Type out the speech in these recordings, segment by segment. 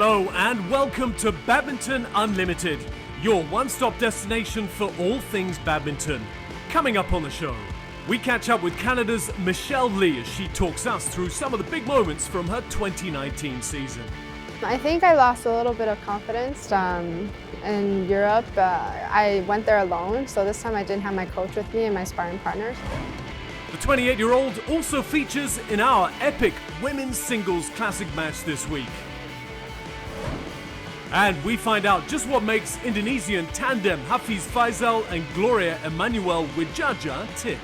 Hello and welcome to Badminton Unlimited, your one-stop destination for all things badminton. Coming up on the show, we catch up with Canada's Emanuelle as she talks us through some of the big moments from her 2019 season. I think I lost a little bit of confidence in Europe. I went there alone, so this time I didn't have my coach with me and my sparring partners. The 28-year-old also features in our epic women's singles classic match this week. And we find out just what makes Indonesian tandem Hafiz Faizal and Gloria Emanuelle Widjaja tick.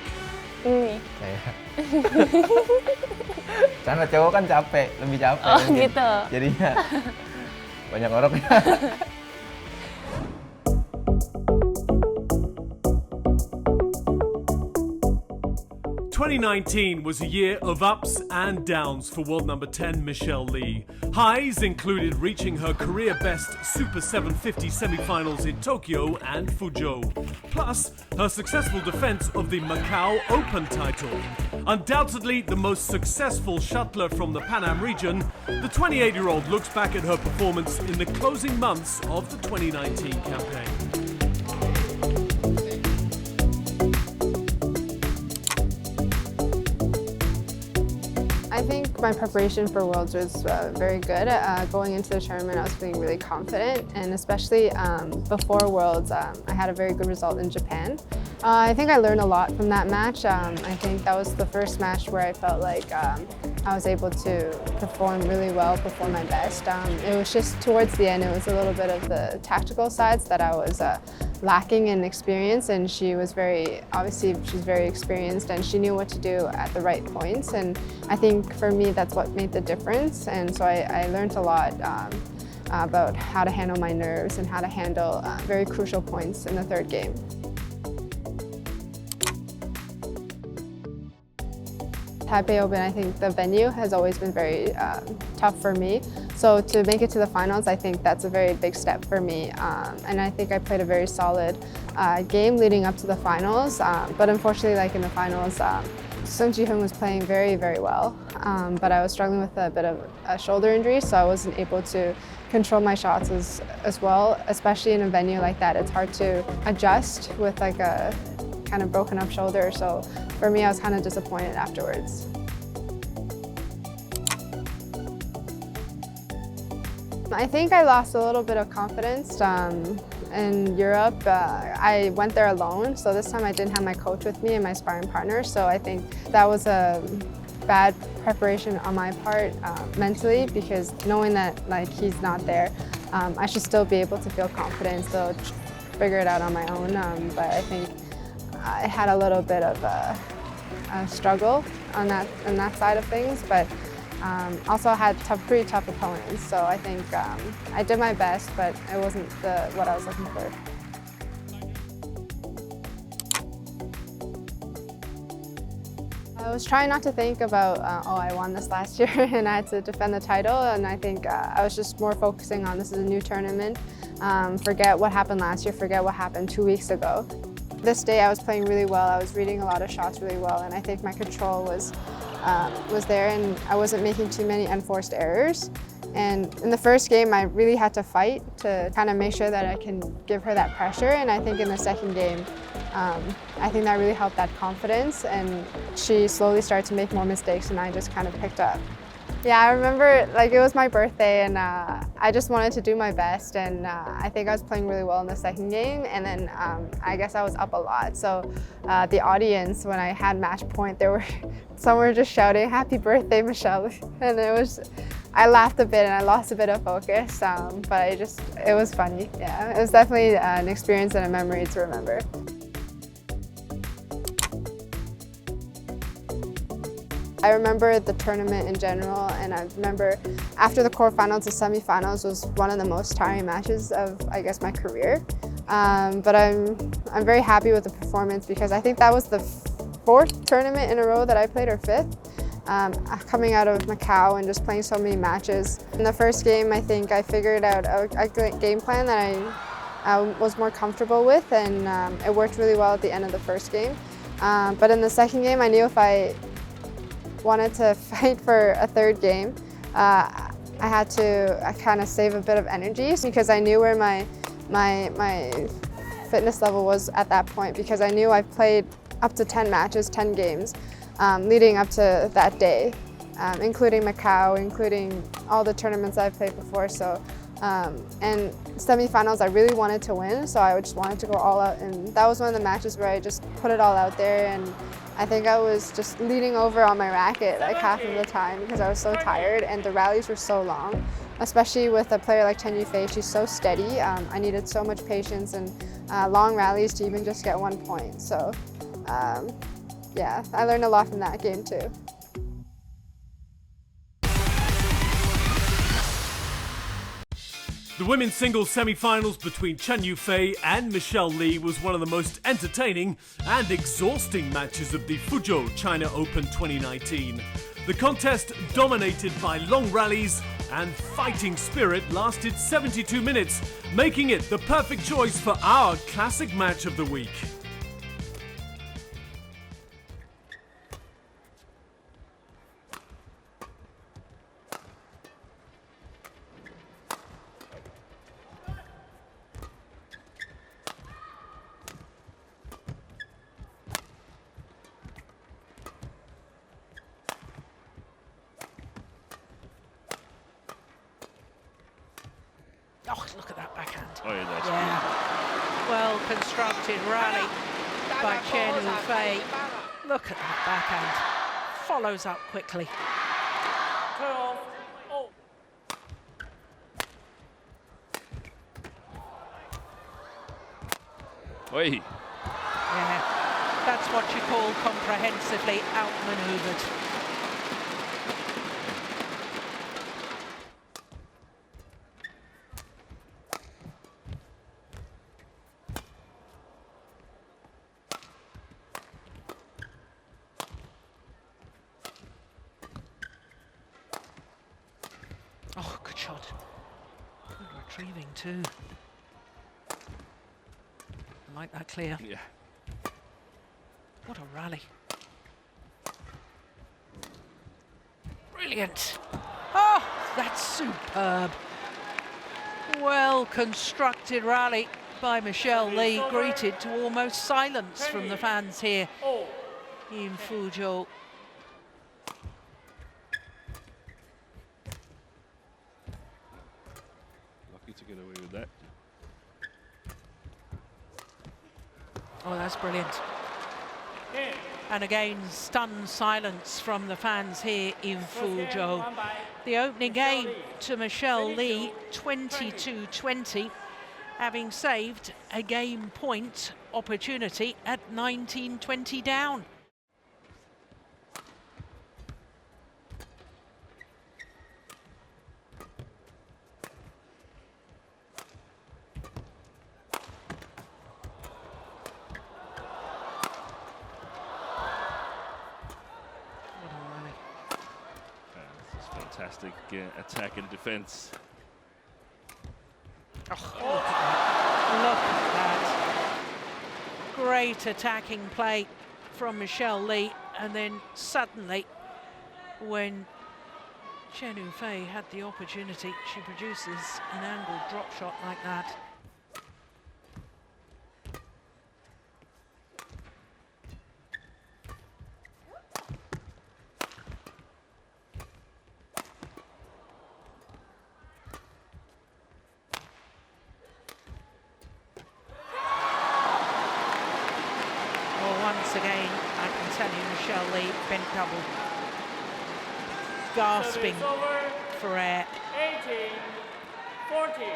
Karena cowok kan capek, lebih capek. Oh gitu. Jadinya banyak oroknya. 2019 was a year of ups and downs for world number 10 Emanuelle. Highs included reaching her career best Super 750 semi-finals in Tokyo and Fuzhou, plus her successful defense of the Macau Open title. Undoubtedly the most successful shuttler from the Pan Am region, the 28-year-old looks back at her performance in the closing months of the 2019 campaign. I think my preparation for Worlds was very good. Going into the tournament, I was feeling really confident, and especially before Worlds, I had a very good result in Japan. I think I learned a lot from that match. I think that was the first match where I felt like I was able to perform really well, perform my best. It was just towards the end, it was a little bit of the tactical sides that I was lacking in experience, and she was obviously she's very experienced and she knew what to do at the right points, and I think for me that's what made the difference. And so I learned a lot about how to handle my nerves and how to handle very crucial points in the third game. Taipei Open, I think the venue has always been very tough for me. So to make it to the finals, I think that's a very big step for me. And I think I played a very solid game leading up to the finals. But unfortunately, like in the finals, Sung Ji-hoon was playing very, very well. But I was struggling with a bit of a shoulder injury, so I wasn't able to control my shots as well, especially in a venue like that. It's hard to adjust with like a kind of broken up shoulder. So for me, I was kind of disappointed afterwards. I think I lost a little bit of confidence in Europe. I went there alone, so this time I didn't have my coach with me and my sparring partner, so I think that was a bad preparation on my part mentally, because knowing that like he's not there, I should still be able to feel confident, still figure it out on my own, but I think I had a little bit of a struggle on that side of things, but also had pretty tough opponents. So I think I did my best, but it wasn't what I was looking for. I was trying not to think about, oh, I won this last year and I had to defend the title, and I think I was just more focusing on this is a new tournament. Forget what happened last year, forget what happened 2 weeks ago. This day I was playing really well, I was reading a lot of shots really well, and I think my control was there, and I wasn't making too many unforced errors. And in the first game I really had to fight to kind of make sure that I can give her that pressure, and I think in the second game I think that really helped that confidence, and she slowly started to make more mistakes and I just kind of picked up. Yeah, I remember like it was my birthday, and I just wanted to do my best, and I think I was playing really well in the second game, and then I guess I was up a lot. So the audience, when I had match point, some were just shouting "Happy birthday, Emanuelle," and I laughed a bit and I lost a bit of focus, but it was funny. Yeah, it was definitely an experience and a memory to remember. I remember the tournament in general, and I remember after the quarterfinals, the semifinals was one of the most tiring matches of, I guess, my career. But I'm very happy with the performance, because I think that was the fourth tournament in a row that I played, or fifth, coming out of Macau and just playing so many matches. In the first game, I think I figured out a game plan that I was more comfortable with, and it worked really well at the end of the first game. But in the second game, I knew if I wanted to fight for a third game, I had to kind of save a bit of energy because I knew where my fitness level was at that point, because I knew I played up to 10 matches, 10 games leading up to that day, including Macau, including all the tournaments I've played before. So, and semifinals I really wanted to win, so I just wanted to go all out, and that was one of the matches where I just put it all out there, and I think I was just leaning over on my racket like half of the time because I was so tired and the rallies were so long, especially with a player like Chen Yufei. She's so steady. I needed so much patience and long rallies to even just get 1 point. So yeah, I learned a lot from that game too. The women's singles semi-finals between Chen Yufei and Michelle Li was one of the most entertaining and exhausting matches of the Fuzhou China Open 2019. The contest, dominated by long rallies and fighting spirit, lasted 72 minutes, making it the perfect choice for our classic match of the week. Oh, look at that backhand. Oh, yeah, that's Yeah. Well constructed rally by Chen Yufei. Look at that backhand. Follows up quickly. Oi. Yeah, that's what you call comprehensively outmaneuvered. Oh, good shot. Good retrieving too. I like that clear. Yeah. What a rally. Brilliant. Oh, that's superb. Well constructed rally by Michelle Li, greeted to almost silence from the fans here in Fuzhou. Lucky to get away with that. Oh, that's brilliant. And again, stunned silence from the fans here in Fuzhou. The opening game to Michelle Li, 22-20, having saved a game point opportunity at 19-20 down. This is fantastic attack and defense. Oh, look at that. Great attacking play from Michelle Li, and then suddenly, when Chen Yufei had the opportunity, she produces an angled drop shot like that. Once again, I can tell you, Michelle Li bent double, gasping for air. 18-14.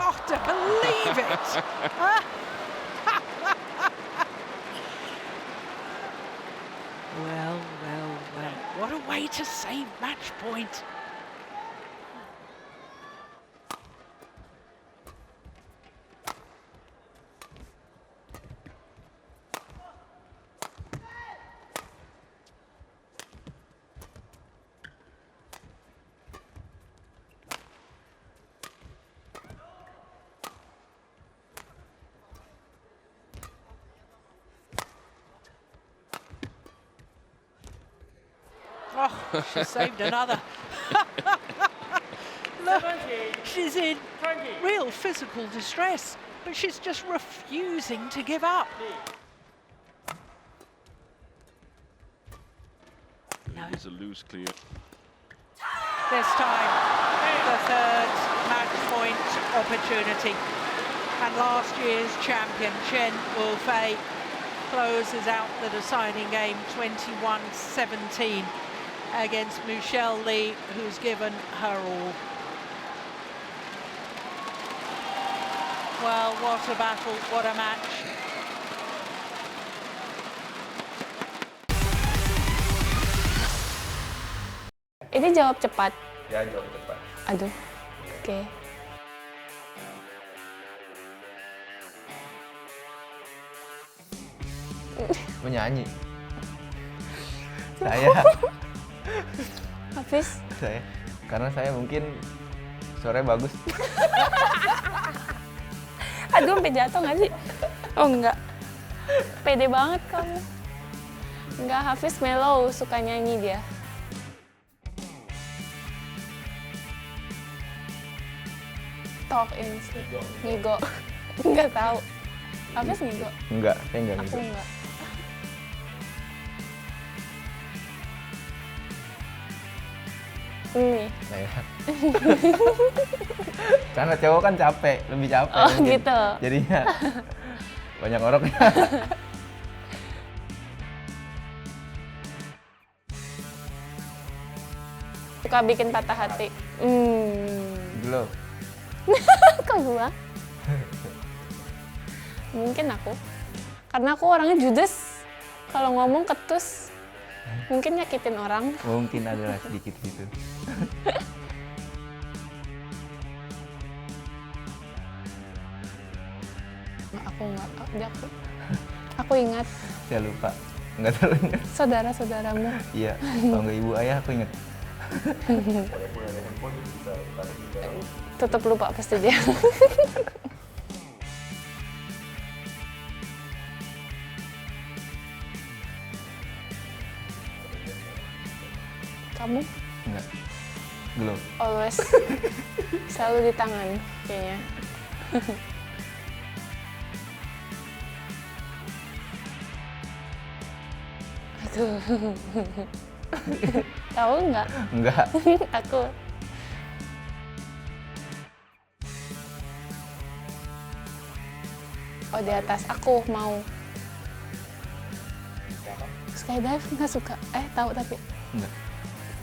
Oh, to believe it! Well, well, well. What a way to save match point. She saved another. Look, she's in real physical distress, but she's just refusing to give up. No. It's a loose clear. This time, the third match point opportunity. And last year's champion, Chen closes out the deciding game 21-17 against Michelle Lee, who's given her all. Well, what a battle, what a match. Ini jawab cepat. Ya, jawab cepat. Aduh. Oke. Menyanyi. Saya. Hafiz. Saya. Karena saya mungkin suaranya bagus. Aduh, sampai jatuh nggak sih? Oh, enggak. Pede banget kamu. Enggak, Hafiz mellow, suka nyanyi dia. Talk in sleep. Ngigo. Enggak tahu. Hafiz ngigo? Enggak, saya enggak Aku gitu. enggak. Ini. Saya. Karena cowok kan capek, lebih capek. Oh, mungkin. gitu. Jadinya banyak oroknya. Suka bikin patah hati. Belum. Kok gua? Mungkin aku. Karena aku orangnya judes. Kalau ngomong ketus. Mungkin nyakitin orang. Mungkin adalah sedikit gitu. Aku enggak. Aku ingat Saya lupa. Enggak terlalu ingat. saudara-saudaramu. Iya, kalau nggak ibu ayah aku ingat. Tetap lupa pasti dia. Kamu Enggak. Belum. always selalu di tangan kayaknya. Aduh. Tahu nggak? Enggak. Aku. Oh, di atas aku mau. Skydive nggak suka. Tahu tapi. Enggak.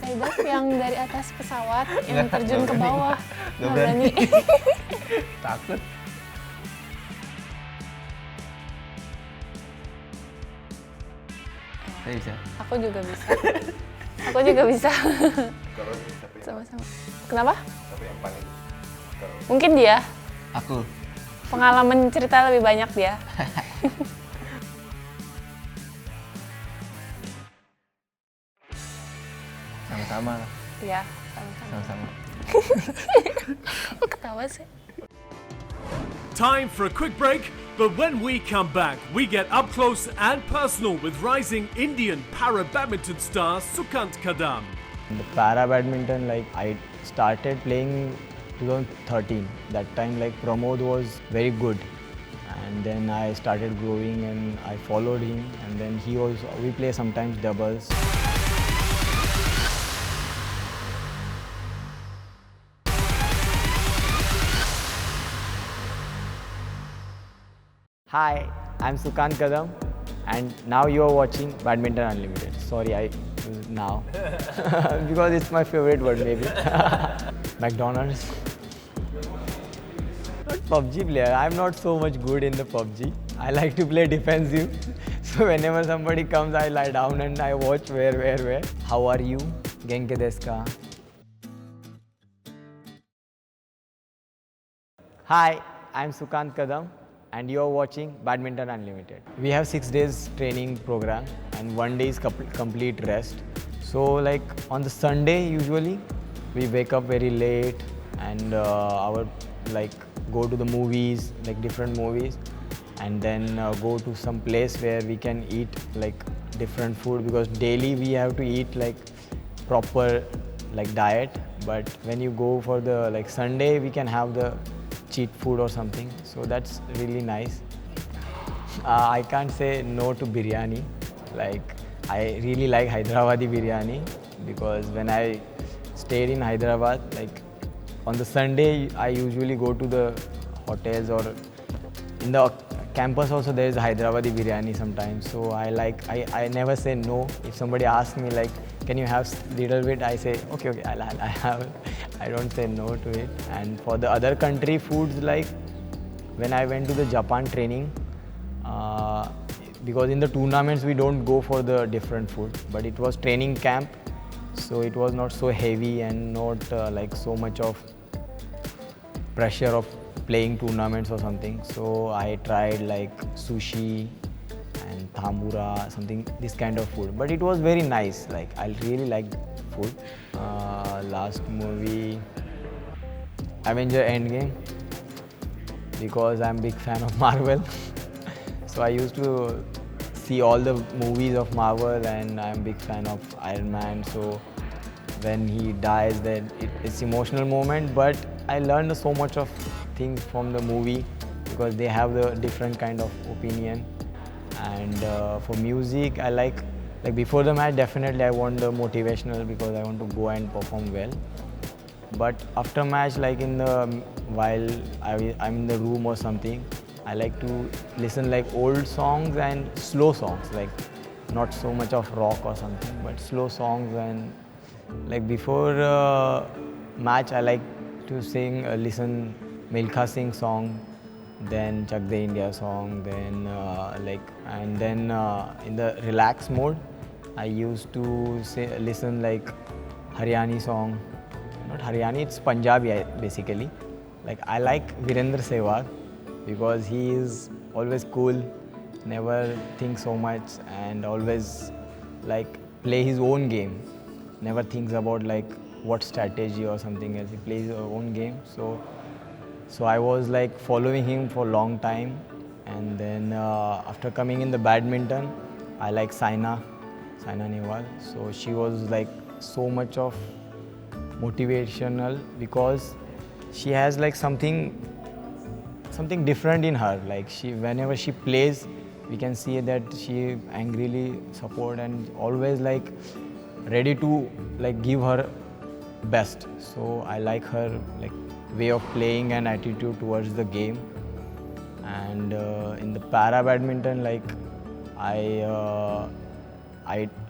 Skydive yang dari atas pesawat yang Nggak, terjun nggak ke berani. bawah. Nggak Nggak berani. berani. Takut. Saya bisa. Aku juga bisa. Aku juga bisa. Sama-sama. Kenapa? Mungkin dia. Aku. Pengalaman cerita lebih banyak dia. Sama-sama. Iya, sama-sama. Sama-sama. Kok ketawa sih? Time for a quick break, but when we come back, we get up close and personal with rising Indian para badminton star Sukant Kadam. The para badminton, like I started playing 2013. That time, like Pramod was very good, and then I started growing and I followed him. And then we play sometimes doubles. Hi, I'm Sukant Kadam, and now you are watching Badminton Unlimited. Sorry, now because it's my favorite word, maybe. McDonald's. Not PUBG player. I'm not so much good in the PUBG. I like to play defensive. So whenever somebody comes, I lie down and I watch where. How are you? Genke desu ka? Hi, I'm Sukant Kadam, and you are watching Badminton Unlimited. We have 6 days training program and 1 day is complete rest. So like on the Sunday usually we wake up very late and go to the movies, like different movies, and then go to some place where we can eat like different food, because daily we have to eat like proper like diet, but when you go for the like Sunday, we can have the cheat food or something. So that's really nice. I can't say no to biryani. Like I really like Hyderabadi biryani because when I stayed in Hyderabad, like on the Sunday, I usually go to the hotels or in the campus also there is Hyderabadi biryani sometimes. So I never say no. If somebody asks me like, can you have little bit? I say, okay, I'll have. I don't say no to it. And for the other country foods, like when I went to the Japan training, because in the tournaments we don't go for the different food, but it was training camp, so it was not so heavy and not like so much of pressure of playing tournaments or something. So I tried like sushi and tambura, something this kind of food, but it was very nice. Like I really liked food. Last movie, Avenger Endgame, because I'm a big fan of Marvel. So I used to see all the movies of Marvel and I'm a big fan of Iron Man. So when he dies, then it's emotional moment, but I learned so much of things from the movie because they have the different kind of opinion. And for music, I like before the match, definitely I want the motivational because I want to go and perform well. But after match, like while I'm in the room or something, I like to listen like old songs and slow songs, like not so much of rock or something, but slow songs. And like before match, I like to listen Milkha Singh song, then Chak De India song, then in the relax mode, I used to listen like Haryani song. Not Haryani, it's Punjabi basically. Like I like Virendra Sehwag because he is always cool, never thinks so much and always like play his own game. Never thinks about like what strategy or something else. He plays his own game. So I was like following him for a long time, and then after coming in the badminton, I like Saina Nehwal. So she was like so much of motivational because she has like something different in her. Like whenever she plays, we can see that she angrily support and always like ready to like give her best. So I like her like way of playing and attitude towards the game. And in the para badminton, like I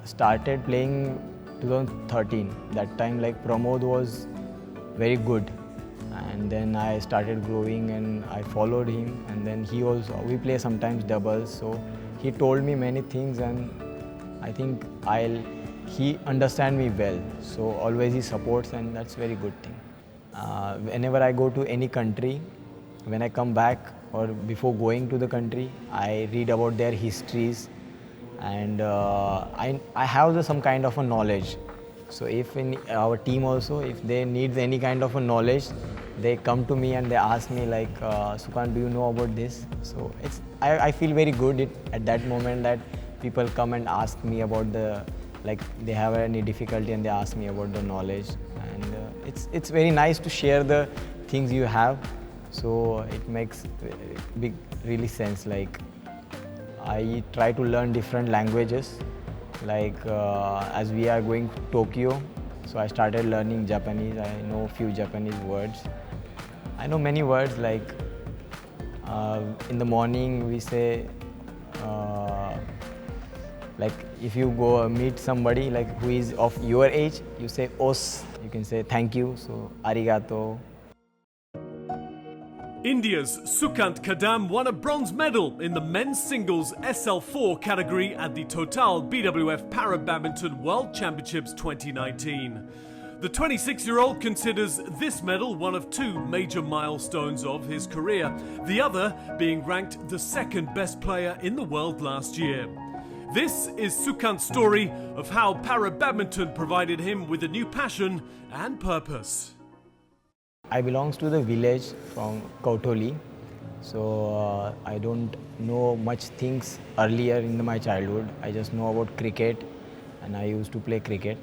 started playing 2013. That time like Pramod was very good, and then I started growing and I followed him, and then we play sometimes doubles. So he told me many things, and I think he understands me well. So always he supports, and that's very good thing. Whenever I go to any country, when I come back or before going to the country, I read about their histories, and I have some kind of a knowledge. So if in our team also, if they need any kind of a knowledge, they come to me and they ask me like, Sukant, do you know about this? So I feel very good at that moment that people come and ask me about they have any difficulty and they ask me about the knowledge. And it's very nice to share the things you have. So it makes really sense. Like I try to learn different languages. Like as we are going to Tokyo, so I started learning Japanese. I know a few Japanese words. I know many words, like in the morning we say, like if you go meet somebody like who is of your age, you say os, you can say thank you, so arigato. India's Sukant Kadam won a bronze medal in the men's singles SL4 category at the Total BWF Para Badminton World Championships 2019. The 26-year-old considers this medal one of two major milestones of his career, the other being ranked the second best player in the world last year. This is Sukant's story of how para badminton provided him with a new passion and purpose. I belong to the village from Kautoli, so I don't know much things earlier in my childhood. I just know about cricket, and I used to play cricket.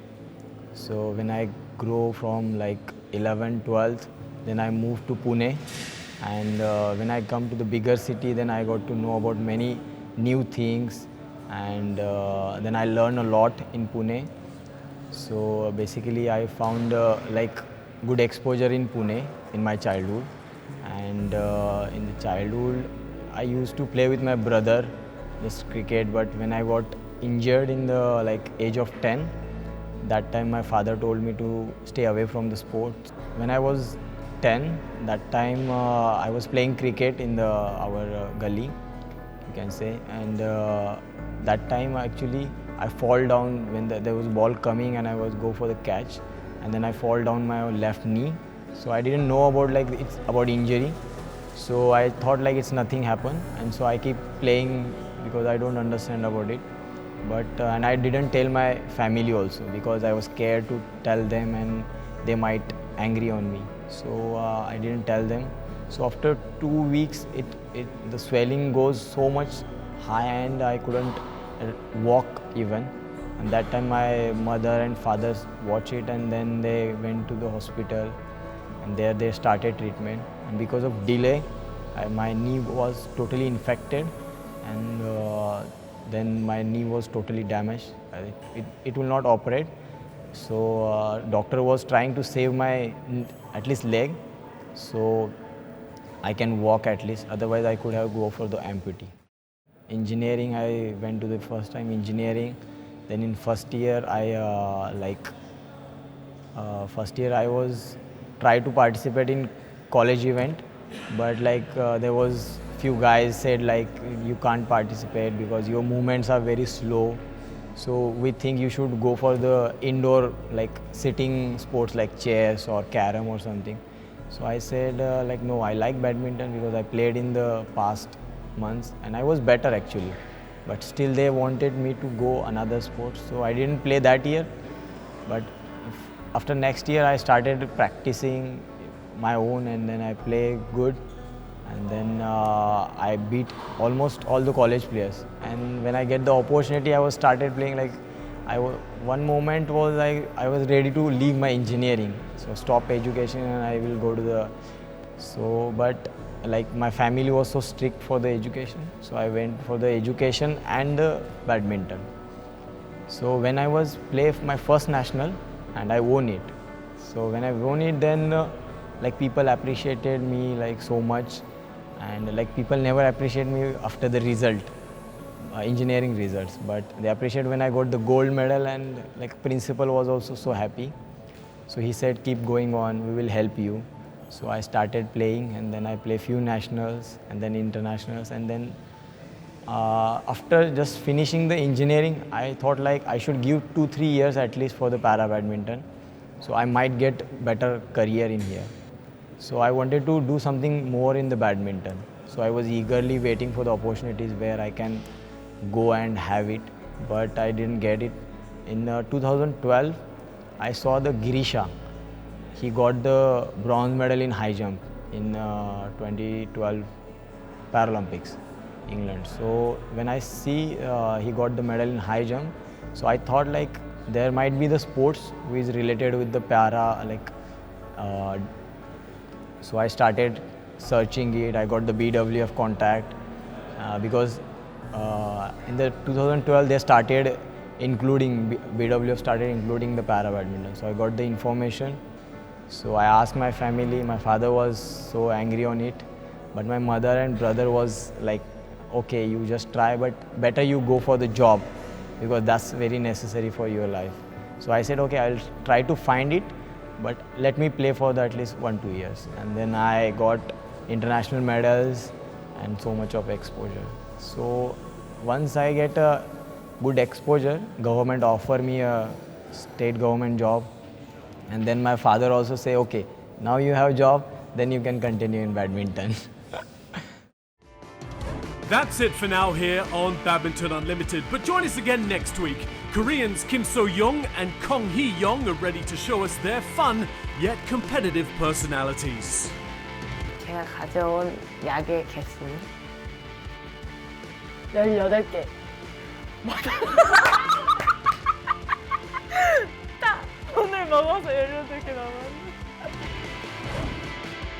So when I grow from like 11th, 12th, then I moved to Pune. And when I come to the bigger city, then I got to know about many new things. And then I learned a lot in Pune. So basically I found like good exposure in Pune in my childhood. And in the childhood, I used to play with my brother, just cricket. But when I got injured in the like age of 10, that time my father told me to stay away from the sport. When I was 10, that time I was playing cricket in our gully, you can say. And that time actually I fall down when there was a ball coming and I was go for the catch. And then I fall down my left knee. So I didn't know about like it's about injury. So I thought like it's nothing happened. And so I keep playing because I don't understand about it. But and I didn't tell my family also because I was scared to tell them and they might angry on me. So I didn't tell them. So after 2 weeks, the swelling goes so much high and I couldn't walk even. And that time my mother and father watched it and then they went to the hospital and there they started treatment. And because of delay, my knee was totally infected and then my knee was totally damaged. It will not operate. So doctor was trying to save my at least leg, so I can walk at least. Otherwise, I could have go for the amputee. Engineering, I went to the first time engineering. Then in first year, I was try to participate in college event, but like there was few guys said like you can't participate because your movements are very slow. So we think you should go for the indoor like sitting sports like chess or carom or something. So I said like no, I like badminton because I played in the past months and I was better actually. But still they wanted me to go another sport. So I didn't play that year. But after next year I started practicing my own and then I play good. And then I beat almost all the college players. And when I get the opportunity, I was started playing like, one moment was like I was ready to leave my engineering. So stop education and I will go to the, so but like my family was so strict for the education. So I went for the education and the badminton. So when I was play my first national and I won it. So when I won it, then like people appreciated me like so much. And like people never appreciate me after the result, engineering results, but they appreciate when I got the gold medal and like principal was also so happy. So he said keep going on, we will help you. So I started playing and then I play few nationals and then internationals and then after just finishing the engineering, I thought like I should give 2-3 years at least for the para badminton. So I might get better career in here. So I wanted to do something more in the badminton. So I was eagerly waiting for the opportunities where I can go and have it, but I didn't get it. In 2012, I saw the Girisha. He got the bronze medal in high jump in 2012 Paralympics, England. So when I see he got the medal in high jump, so I thought like there might be the sports which is related with the para, like so I started searching it. I got the BWF contact because in the 2012 they started including, BWF started including the para badminton. So I got the information. So I asked my family. My father was so angry on it, but my mother and brother was like, okay, you just try, but better you go for the job because that's very necessary for your life. So I said, okay, I'll try to find it, but let me play for at least 1-2 years. And then I got international medals and so much of exposure. So once I get a good exposure, government offer me a state government job. And then my father also say, okay, now you have a job, then you can continue in badminton. That's it for now here on Badminton Unlimited, but join us again next week. Koreans Kim So-young and Kong Hee-young are ready to show us their fun yet competitive personalities. 제가 가져온 약의 개수는 18개. 딱 오늘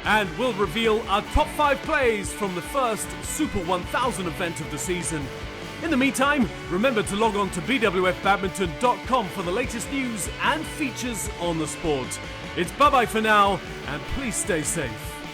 And we'll reveal our top 5 plays from the first Super 1000 event of the season. In the meantime, remember to log on to bwfbadminton.com for the latest news and features on the sport. It's bye-bye for now, and please stay safe.